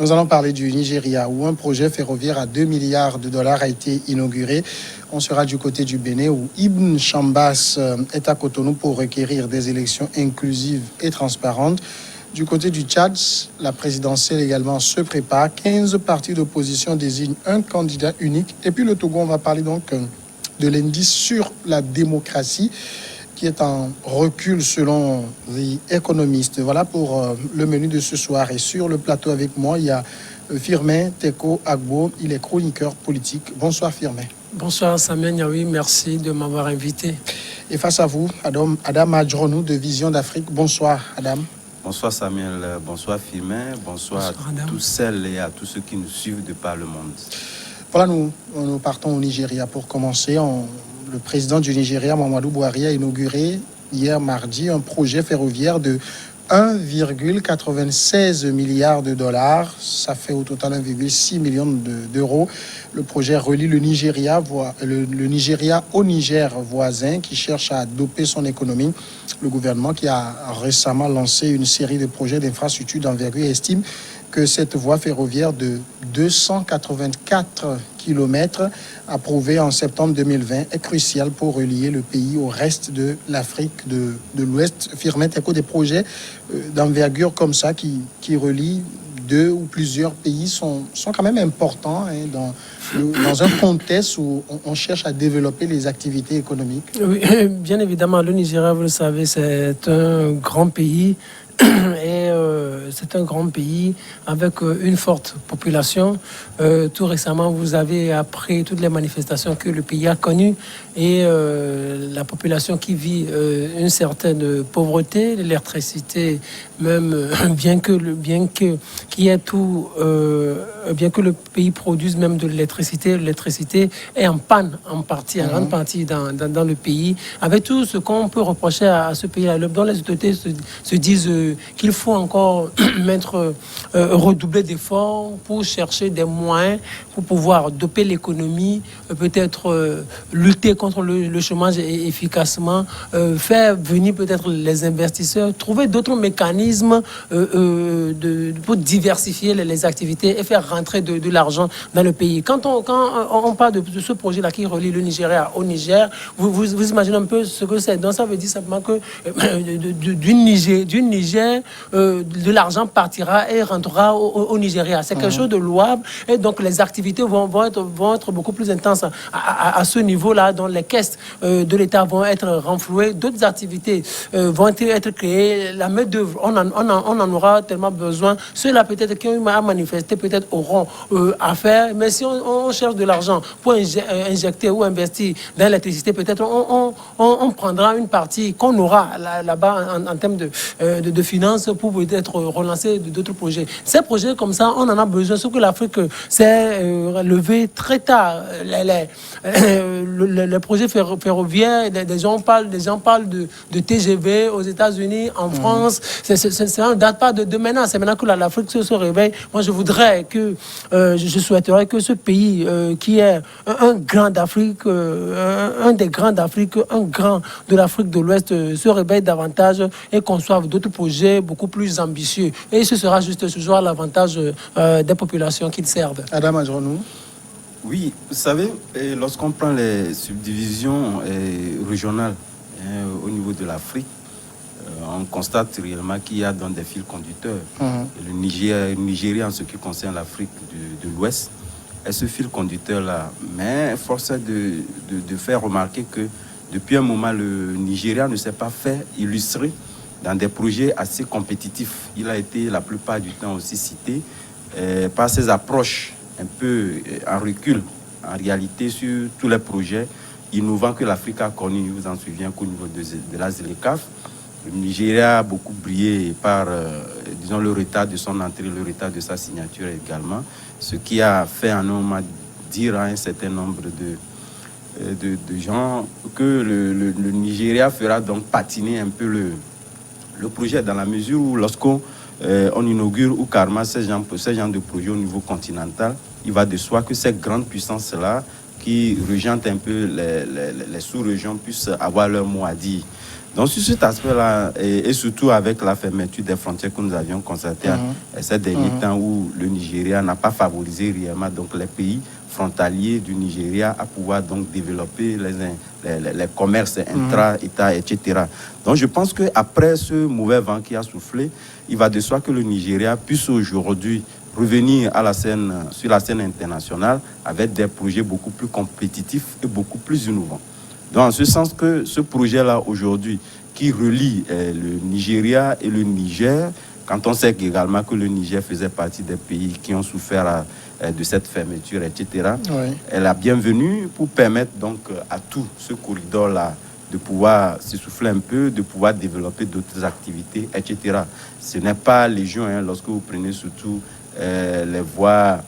Nous allons parler du Nigeria, où un projet ferroviaire à 2 milliards de dollars a été inauguré. On sera du côté du Bénin, où Ibn Chambas est à Cotonou pour requérir des élections inclusives et transparentes. Du côté du Tchad, la présidentielle également se prépare. 15 partis d'opposition désignent un candidat unique. Et puis le Togo, on va parler donc de l'indice sur la démocratie, qui est en recul selon The Economist. Voilà pour le menu de ce soir. Et sur le plateau avec moi, il y a Firmin Teko Agbo. Il est chroniqueur politique. Bonsoir Firmin. Bonsoir Samuel Niaoui, merci de m'avoir invité. Et face à vous, Adam Adjronou de Vision d'Afrique. Bonsoir Adam. Bonsoir Samuel, bonsoir Firmin, bonsoir à tous celles et à tous ceux qui nous suivent de par le monde. Voilà, nous partons au Nigeria pour commencer. Le président du Nigeria, Muhammadu Buhari, a inauguré hier mardi un projet ferroviaire de 1,96 milliard de dollars. Ça fait au total 1,6 million d'euros. Le projet relie le Nigeria au Niger voisin qui cherche à doper son économie. Le gouvernement qui a récemment lancé une série de projets d'infrastructures d'envergure estime que cette voie ferroviaire de 284 km approuvée en septembre 2020 est cruciale pour relier le pays au reste de l'Afrique de l'Ouest. Firmin Teko, des projets d'envergure comme ça qui relient deux ou plusieurs pays sont quand même importants dans un contexte où on cherche à développer les activités économiques. Oui, bien évidemment, le Nigeria, vous le savez, c'est un grand pays. Et c'est un grand pays avec une forte population. Tout récemment, vous avez appris toutes les manifestations que le pays a connues et la population qui vit une certaine pauvreté, l'électricité, même bien que le pays produise même de l'électricité est en panne en partie, en grande partie dans le pays, avec tout ce qu'on peut reprocher à ce pays-là, dont les autorités se disent qu'il faut encore redoubler d'efforts pour chercher des moyens pour pouvoir doper l'économie, peut-être lutter contre le chômage efficacement, faire venir peut-être les investisseurs, trouver d'autres mécanismes pour diversifier les activités et faire rentrer de l'argent dans le pays. Quand on parle de ce projet-là qui relie le Nigeria au Niger, vous imaginez un peu ce que c'est. Donc ça veut dire simplement que du Niger, de l'argent partira et rentrera au Nigeria. C'est quelque chose de louable et donc les activités vont être beaucoup plus intenses à ce niveau-là, dont les caisses de l'État vont être renflouées, d'autres activités vont être créées, la main-d'œuvre, on en aura tellement besoin. Ceux-là peut-être qui ont à manifester peut-être auront à faire, mais si on cherche de l'argent pour injecter ou investir dans l'électricité, peut-être on prendra une partie qu'on aura là-bas en termes de finances pour peut-être relancer d'autres projets. Ces projets comme ça, on en a besoin, sauf que l'Afrique s'est levée très tard. Les projets ferroviaires, des gens parlent de TGV aux États-Unis, en France. Ça ne date pas de maintenant. C'est maintenant que l'Afrique se réveille. Moi, je souhaiterais que ce pays qui est un grand d'Afrique, un des grands d'Afrique, un grand de l'Afrique de l'Ouest, se réveille davantage et conçoive d'autres projets beaucoup plus ambitieux. Et ce sera juste toujours à l'avantage des populations qu'ils servent. Adam Adjronou. Oui, vous savez, lorsqu'on prend les subdivisions régionales au niveau de l'Afrique, on constate réellement qu'il y a dans des fils conducteurs. Le Nigeria, en ce qui concerne l'Afrique de l'Ouest, est ce fil conducteur-là. Mais force est de faire remarquer que depuis un moment, le Nigeria ne s'est pas fait illustrer dans des projets assez compétitifs. Il a été la plupart du temps aussi cité par ses approches un peu en recul, en réalité, sur tous les projets innovants que l'Afrique a connus. Vous en souvenez qu'au niveau de la ZLECAf, le Nigeria a beaucoup brillé par, disons, le retard de son entrée, le retard de sa signature également, ce qui a fait un moment dire à un certain nombre de gens que le Nigeria fera donc patiner un peu le projet, dans la mesure où lorsqu'on inaugure ou carrément ces gens de projets au niveau continental, il va de soi que ces grandes puissances-là qui regentent un peu les sous-régions puissent avoir leur mot à dire. Donc sur cet aspect-là, et surtout avec la fermeture des frontières que nous avions constatée ces derniers temps où le Nigeria n'a pas favorisé réellement donc, les pays frontaliers du Nigeria à pouvoir donc développer les commerces intra-États, etc. Donc je pense qu'après ce mauvais vent qui a soufflé, il va de soi que le Nigeria puisse aujourd'hui revenir sur la scène internationale avec des projets beaucoup plus compétitifs et beaucoup plus innovants. Donc, en ce sens que ce projet-là, aujourd'hui, qui relie le Nigeria et le Niger, quand on sait également que le Niger faisait partie des pays qui ont souffert de cette fermeture, etc., est la bienvenue pour permettre donc à tout ce corridor-là de pouvoir s'essouffler un peu, de pouvoir développer d'autres activités, etc. Ce n'est pas légion, lorsque vous prenez surtout les voies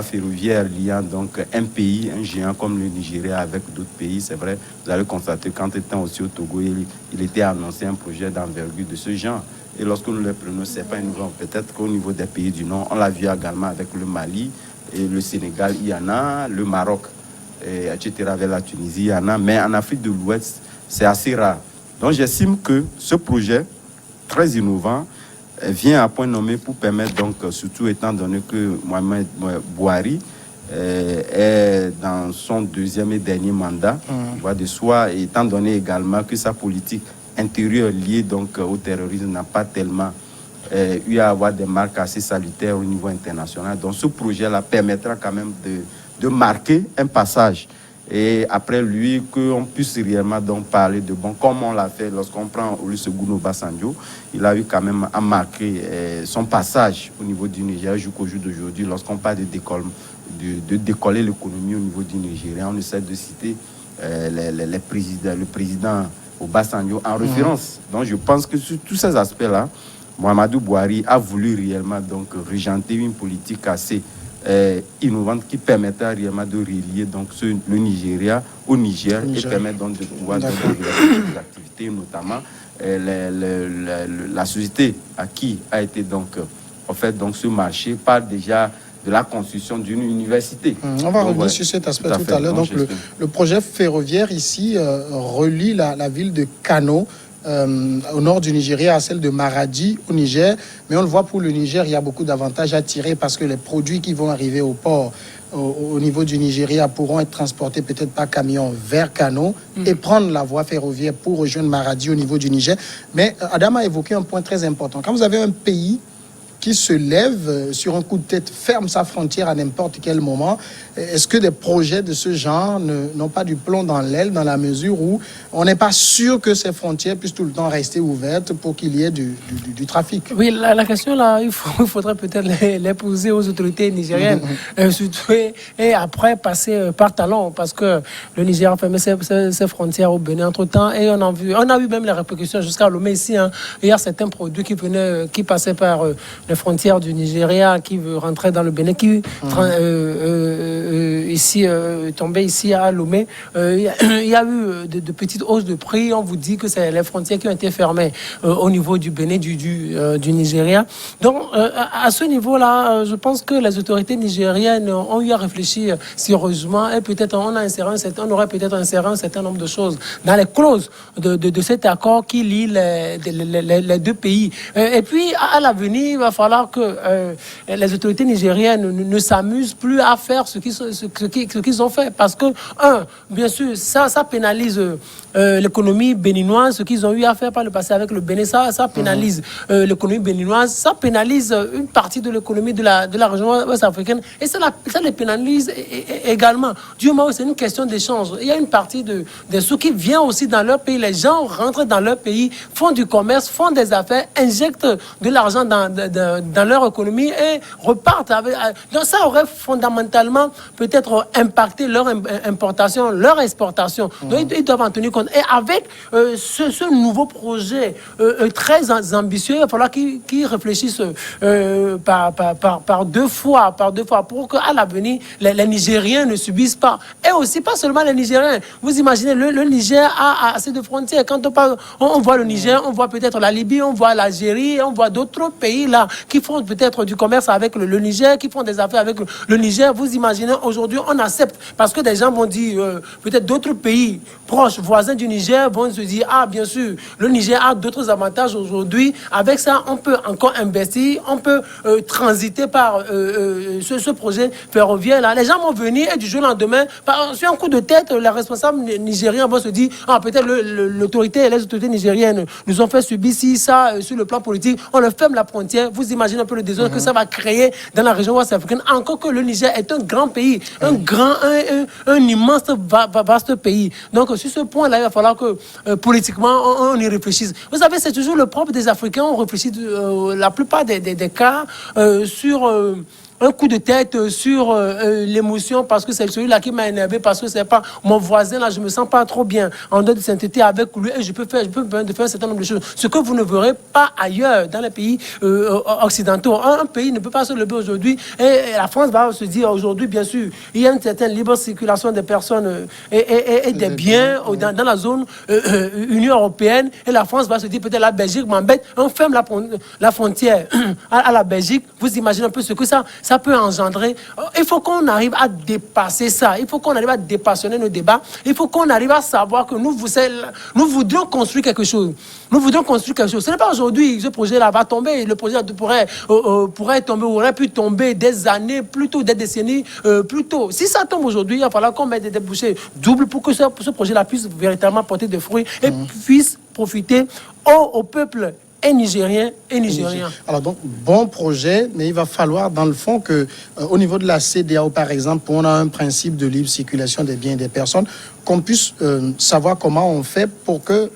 ferroviaires liant donc un pays, un géant comme le Nigeria avec d'autres pays. C'est vrai, vous allez constater qu'en étant aussi au Togo, il était annoncé un projet d'envergure de ce genre. Et lorsque nous les prenons, ce n'est pas une grande. Peut-être qu'au niveau des pays du Nord, on l'a vu également avec le Mali et le Sénégal, il y en a, le Maroc, etc. Avec la Tunisie, il y en a. Mais en Afrique de l'Ouest, c'est assez rare. Donc j'estime que ce projet, très innovant, vient à point nommé pour permettre, donc, surtout étant donné que Mohamed Bouhari est dans son deuxième et dernier mandat, voit de soi, et étant donné également que sa politique intérieure liée donc, au terrorisme n'a pas tellement eu à avoir des marques assez salutaires au niveau international. Donc ce projet-là permettra quand même de marquer un passage. Et après lui, qu'on puisse réellement donc parler de bon, comme on l'a fait lorsqu'on prend Olusegun Obasanjo, il a eu quand même à marquer son passage au niveau du Niger jusqu'au jour d'aujourd'hui. Lorsqu'on parle de décoller l'économie au niveau du Nigeria, on essaie de citer le président Obasanjo en référence. Donc je pense que sur tous ces aspects-là, Muhammadu Buhari a voulu réellement donc régenter une politique assez innovante qui permettra réellement de relier donc le Nigeria au Niger et permettre donc de pouvoir développer des activités, notamment la société à qui a été donc offert donc ce marché par déjà de la construction d'une université. On va revenir sur cet aspect tout à l'heure. Donc le projet ferroviaire ici relie la ville de Kano au nord du Nigeria à celle de Maradi au Niger. Mais on le voit, pour le Niger, il y a beaucoup d'avantages à tirer parce que les produits qui vont arriver au port au niveau du Nigeria pourront être transportés peut-être par camion vers Kano et prendre la voie ferroviaire pour rejoindre Maradi au niveau du Niger. Mais Adam a évoqué un point très important. Quand vous avez un pays qui se lève sur un coup de tête, ferme sa frontière à n'importe quel moment, est-ce que des projets de ce genre n'ont pas du plomb dans l'aile, dans la mesure où on n'est pas sûr que ces frontières puissent tout le temps rester ouvertes pour qu'il y ait du trafic? Oui, la question là, il faudrait peut-être les poser aux autorités nigériennes, surtout, et après passer par talon, parce que le Niger a fermé ses frontières au Bénin entre-temps, et on a vu même les répercussions jusqu'à Lomé ici. Il y a certains produits qui passaient par les frontières du Nigeria, qui veut rentrer dans le Bénin, qui tombait ici à Lomé. Il y a eu de petites hausses de prix. On vous dit que c'est les frontières qui ont été fermées au niveau du Bénin, du Nigeria. Donc, à ce niveau-là, je pense que les autorités nigériennes ont eu à réfléchir sérieusement, et peut-être on aurait peut-être inséré un certain nombre de choses dans les clauses de cet accord qui lie les deux pays. Et puis, à l'avenir, il va falloir que les autorités nigériennes ne s'amusent plus à faire ce qu'ils ont fait. Parce que, bien sûr, ça pénalise l'économie béninoise, ce qu'ils ont eu à faire par le passé avec le Bénin, ça pénalise l'économie béninoise, ça pénalise une partie de l'économie de la région ouest-africaine, et ça les pénalise également. Du moment où c'est une question d'échange, il y a une partie des sous qui vient aussi dans leur pays. Les gens rentrent dans leur pays, font du commerce, font des affaires, injectent de l'argent dans leur économie et repartent avec. Donc ça aurait fondamentalement peut-être impacté leur importation, leur exportation. Donc ils doivent en tenir compte. Et avec ce nouveau projet très ambitieux, il va falloir qu'ils réfléchissent par deux fois pour qu'à l'avenir, les Nigériens ne subissent pas. Et aussi, pas seulement les Nigériens. Vous imaginez, le Niger a assez de frontières. Quand on voit le Niger, on voit peut-être la Libye, on voit l'Algérie, on voit d'autres pays là qui font peut-être du commerce avec le Niger, qui font des affaires avec le Niger. Vous imaginez, aujourd'hui, on accepte, parce que des gens vont dire, peut-être d'autres pays proches, voisins du Niger, vont se dire, ah, bien sûr, le Niger a d'autres avantages aujourd'hui. Avec ça, on peut encore investir, on peut transiter par ce projet ferroviaire-là. Les gens vont venir et du jour au lendemain, sur un coup de tête, les responsables nigériens vont se dire, ah, peut-être l'autorité, les autorités nigériennes nous ont fait subir ci, ça, sur le plan politique. On leur ferme la frontière. Vous imaginez un peu le désordre que ça va créer dans la région ouest africaine. Encore que le Niger est un grand pays, un immense, vaste pays. Donc, sur ce point-là, il va falloir que politiquement, on y réfléchisse. Vous savez, c'est toujours le propre des Africains. On réfléchit la plupart des cas sur un coup de tête, sur l'émotion, parce que c'est celui-là qui m'a énervé, parce que c'est pas mon voisin, là, je me sens pas trop bien en dehors de sainteté avec lui, et je peux me permettre de faire un certain nombre de choses. Ce que vous ne verrez pas ailleurs, dans les pays occidentaux. Un pays ne peut pas se lever aujourd'hui, et la France va se dire aujourd'hui, bien sûr, il y a une certaine libre circulation des personnes et des biens dans la zone Union européenne, et la France va se dire, peut-être la Belgique m'embête, on ferme la frontière à la Belgique. Vous imaginez un peu ce que ça peut engendrer. Il faut qu'on arrive à dépasser ça. Il faut qu'on arrive à dépassionner nos débats. Il faut qu'on arrive à savoir que nous voudrions construire quelque chose. Nous voudrions construire quelque chose. Ce n'est pas aujourd'hui, ce projet-là va tomber. Le projet pourrait tomber, aurait pu tomber des années, plutôt des décennies, plus tôt. Si ça tombe aujourd'hui, il va falloir qu'on mette des débouchés doubles pour que ce projet-là puisse véritablement porter des fruits et puisse profiter au peuple et nigérien et nigérien. Alors donc, bon projet, mais il va falloir dans le fond que au niveau de la CEDEAO, par exemple, où on a un principe de libre circulation des biens et des personnes, qu'on puisse savoir comment on fait pour que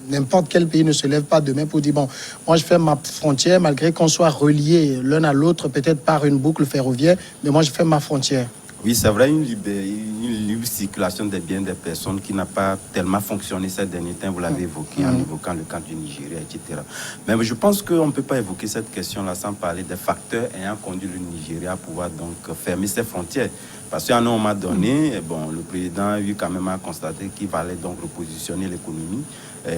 n'importe quel pays ne se lève pas demain pour dire, bon, moi je fais ma frontière, malgré qu'on soit reliés l'un à l'autre, peut-être par une boucle ferroviaire, mais moi je fais ma frontière. Oui, c'est vrai, une libre circulation des biens des personnes qui n'a pas tellement fonctionné ces derniers temps, vous l'avez évoqué en évoquant le cas du Nigeria, etc. Mais je pense qu'on ne peut pas évoquer cette question-là sans parler des facteurs ayant conduit le Nigeria à pouvoir donc fermer ses frontières. Parce qu'à un moment donné, bon, le président a eu quand même à constater qu'il fallait donc repositionner l'économie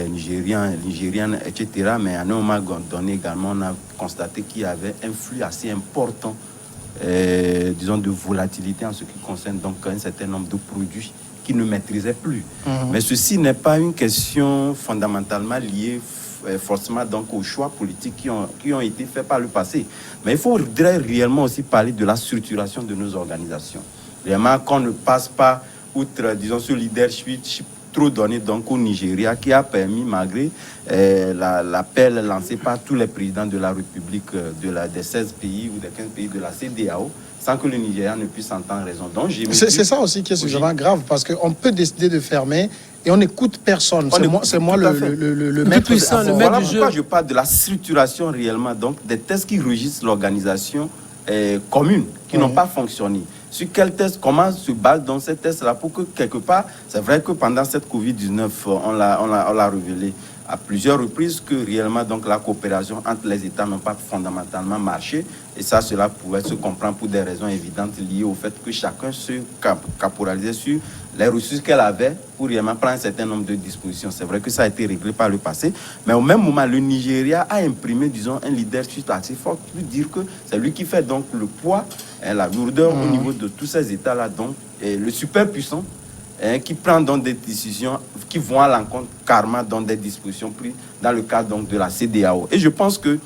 nigérienne, etc. Mais à un moment donné également, on a constaté qu'il y avait un flux assez important disons de volatilité en ce qui concerne donc un certain nombre de produits qui ne maîtrisaient plus. Mais ceci n'est pas une question fondamentalement liée forcément donc aux choix politiques qui ont été faits par le passé. Mais il faudrait réellement aussi parler de la structuration de nos organisations. Vraiment qu'on ne passe pas outre, disons, ce leadership trop donné donc au Nigeria qui a permis, malgré l'appel lancé par tous les présidents de la République des 16 pays ou des 15 pays de la CEDEAO, sans que le Nigeria ne puisse entendre raison. Donc, c'est ça aussi qui est suffisamment grave, parce qu'on peut décider de fermer et on n'écoute personne. C'est moi le maître puissant, le maître voilà du jeu. Pourquoi je parle de la structuration réellement, donc des tests qui régissent l'organisation commune, qui n'ont pas fonctionné. Sur quel test, comment se base dans ces tests-là pour que quelque part, c'est vrai que pendant cette Covid-19, on l'a révélé à plusieurs reprises que réellement donc la coopération entre les États n'ont pas fondamentalement marché, et ça, cela pouvait se comprendre pour des raisons évidentes liées au fait que chacun se caporalisait sur les ressources qu'elle avait pour réellement prendre un certain nombre de dispositions. C'est vrai que ça a été réglé par le passé, mais au même moment, le Nigeria a imprimé, disons, un leadership assez fort pour dire que c'est lui qui fait donc le poids et la lourdeur au niveau de tous ces États-là, donc et le super puissant qui prend donc des décisions qui vont à l'encontre carrément dans des dispositions prises dans le cadre donc de la CEDEAO. Et je pense que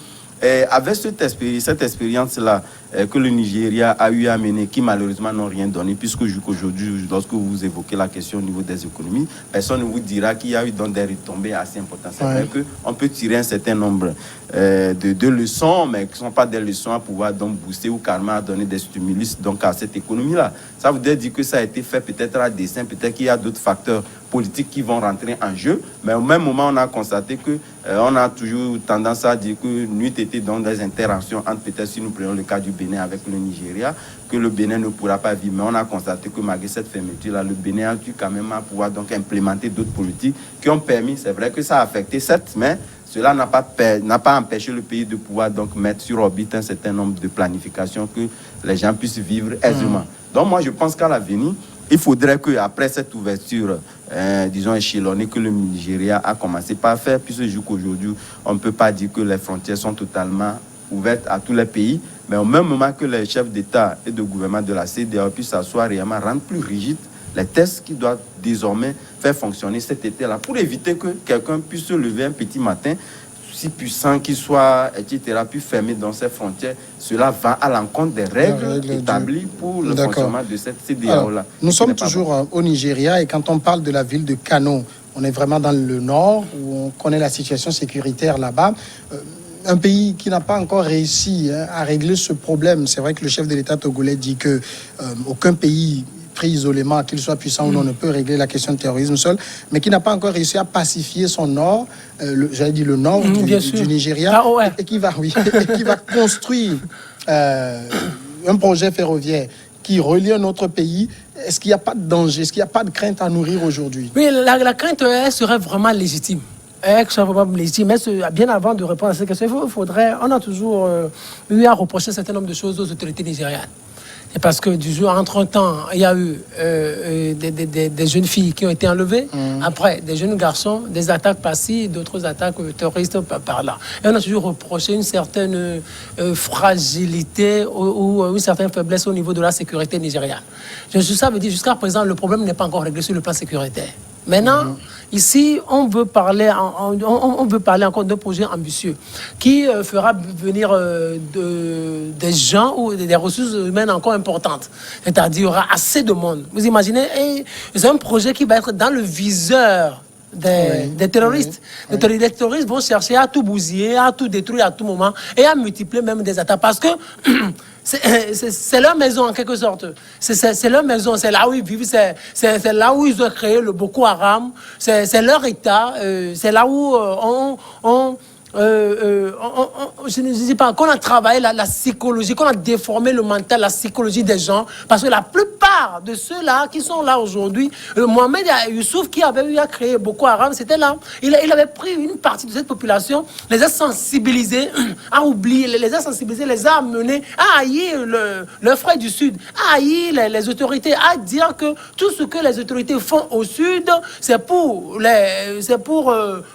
avec cette expérience-là que le Nigeria a eu à mener, qui malheureusement n'ont rien donné, puisque jusqu'aujourd'hui, lorsque vous évoquez la question au niveau des économies, personne ne vous dira qu'il y a eu donc des retombées assez importantes. C'est vrai qu'on peut tirer un certain nombre de leçons, mais qui ne sont pas des leçons à pouvoir donc booster ou carrément à donner des stimulus donc à cette économie-là. Ça voudrait dire que ça a été fait peut-être à dessein, peut-être qu'il y a d'autres facteurs politiques qui vont rentrer en jeu, mais au même moment, on a constaté que on a toujours tendance à dire que n'eût été dans des interactions entre, peut-être si nous prenons le cas du Bénin avec le Nigeria, que le Bénin ne pourra pas vivre. Mais on a constaté que malgré cette fermeture-là, le Bénin a dû quand même à pouvoir donc implémenter d'autres politiques qui ont permis, c'est vrai que ça a affecté certes, mais cela n'a pas empêché le pays de pouvoir donc mettre sur orbite un certain nombre de planifications que les gens puissent vivre aisément. Donc moi, je pense qu'à l'avenir, il faudrait qu'après cette ouverture, disons échelonnée que le Nigeria a commencé par faire, puisque jusqu'aujourd'hui, on ne peut pas dire que les frontières sont totalement ouverte à tous les pays, mais au même moment que les chefs d'État et de gouvernement de la CEDEAO puissent s'asseoir réellement, rendre plus rigides les tests qui doivent désormais faire fonctionner cet été-là, pour éviter que quelqu'un puisse se lever un petit matin, si puissant qu'il soit, etc., puis fermer dans ses frontières. Cela va à l'encontre des règles établies pour le fonctionnement de cette CEDEAO-là. Nous sommes toujours au Nigeria, et quand on parle de la ville de Kano, on est vraiment dans le nord, où on connaît la situation sécuritaire là-bas. Un pays qui n'a pas encore réussi à régler ce problème. C'est vrai que le chef de l'État togolais dit que aucun pays pris isolément, qu'il soit puissant ou non, ne peut régler la question du terrorisme seul, mais qui n'a pas encore réussi à pacifier son nord, j'allais dire le nord du Nigeria, et qui va construire un projet ferroviaire qui relie un autre pays. Est-ce qu'il n'y a pas de danger? Est-ce qu'il n'y a pas de crainte à nourrir aujourd'hui? Oui, la crainte, elle serait vraiment légitime. Mais bien avant de répondre à cette question, on a toujours eu à reprocher un certain nombre de choses aux autorités nigérianes. Et parce que du jour, entre temps, il y a eu des jeunes filles qui ont été enlevées, après des jeunes garçons, des attaques par-ci, d'autres attaques terroristes par-là. Et on a toujours reproché une certaine fragilité ou une certaine faiblesse au niveau de la sécurité nigériane. Ça veut dire jusqu'à présent, le problème n'est pas encore réglé sur le plan sécuritaire. Maintenant, ici, on veut parler encore d'un projet ambitieux qui fera venir des gens ou des ressources humaines encore importantes. C'est-à-dire, il y aura assez de monde. Vous imaginez, c'est un projet qui va être dans le viseur des terroristes. Les terroristes vont chercher à tout bousiller, à tout détruire à tout moment et à multiplier même des attaques parce que c'est leur maison en quelque sorte. C'est leur maison, c'est là où ils vivent, c'est là où ils ont créé le Boko Haram, c'est leur État, c'est là où je ne dis pas qu'on a travaillé la psychologie, qu'on a déformé le mental, la psychologie des gens, parce que la plupart de ceux-là qui sont là aujourd'hui, Mohamed Youssouf qui avait eu à créer Boko Haram, c'était là. Il avait pris une partie de cette population, les a sensibilisés à oublier, les a sensibilisés, les a amenés à haïr le frère du Sud, à haïr les autorités, à dire que tout ce que les autorités font au Sud, c'est pour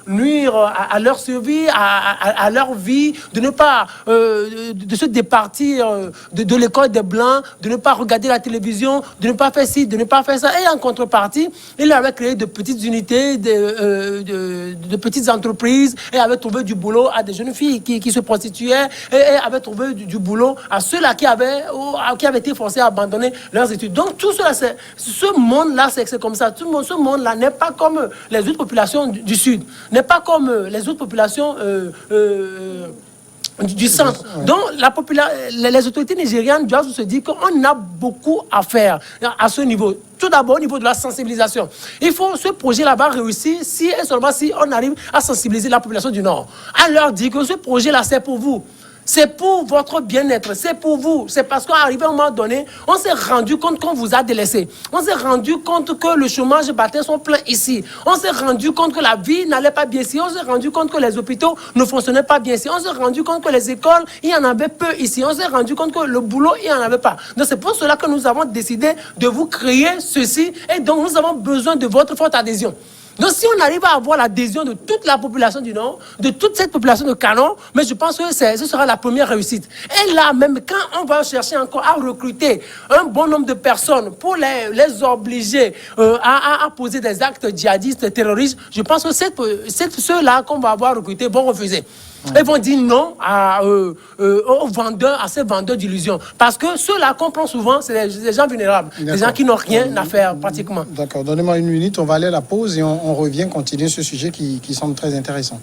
nuire à leur survie, à leur vie, de ne pas de se départir de l'école des Blancs, de ne pas regarder la télévision, de ne pas faire ci, de ne pas faire ça. Et en contrepartie, il avait créé de petites unités, de petites entreprises, et avait trouvé du boulot à des jeunes filles qui se prostituaient, et avait trouvé du boulot à ceux-là qui avaient été forcés à abandonner leurs études. Donc tout cela, ce monde-là, c'est comme ça. Ce monde-là n'est pas comme les autres populations du Sud, n'est pas comme les autres populations du centre. Donc, les autorités nigérianes doivent se dire qu'on a beaucoup à faire à ce niveau. Tout d'abord, au niveau de la sensibilisation. Il faut ce projet là-bas réussir si et seulement si on arrive à sensibiliser la population du Nord. À leur dire que ce projet-là, c'est pour vous. C'est pour votre bien-être, c'est pour vous. C'est parce qu'à arrivé à un moment donné, on s'est rendu compte qu'on vous a délaissé. On s'est rendu compte que le chômage battait son plein ici. On s'est rendu compte que la vie n'allait pas bien ici. On s'est rendu compte que les hôpitaux ne fonctionnaient pas bien ici. On s'est rendu compte que les écoles, il y en avait peu ici. On s'est rendu compte que le boulot, il n'y en avait pas. Donc c'est pour cela que nous avons décidé de vous créer ceci. Et donc nous avons besoin de votre forte adhésion. Donc si on arrive à avoir l'adhésion de toute la population du Nord, de toute cette population de Kano, mais je pense que ce sera la première réussite. Et là, même quand on va chercher encore à recruter un bon nombre de personnes pour les obliger à poser des actes djihadistes, terroristes, je pense que ceux-là qu'on va avoir recrutés vont refuser. Ils vont dire non aux vendeurs, à ces vendeurs d'illusions. Parce que ceux-là qu'on prend souvent, c'est des gens vulnérables. Des gens qui n'ont rien à faire pratiquement. D'accord. Donnez-moi une minute, on va aller à la pause et on revient continuer ce sujet qui semble très intéressant.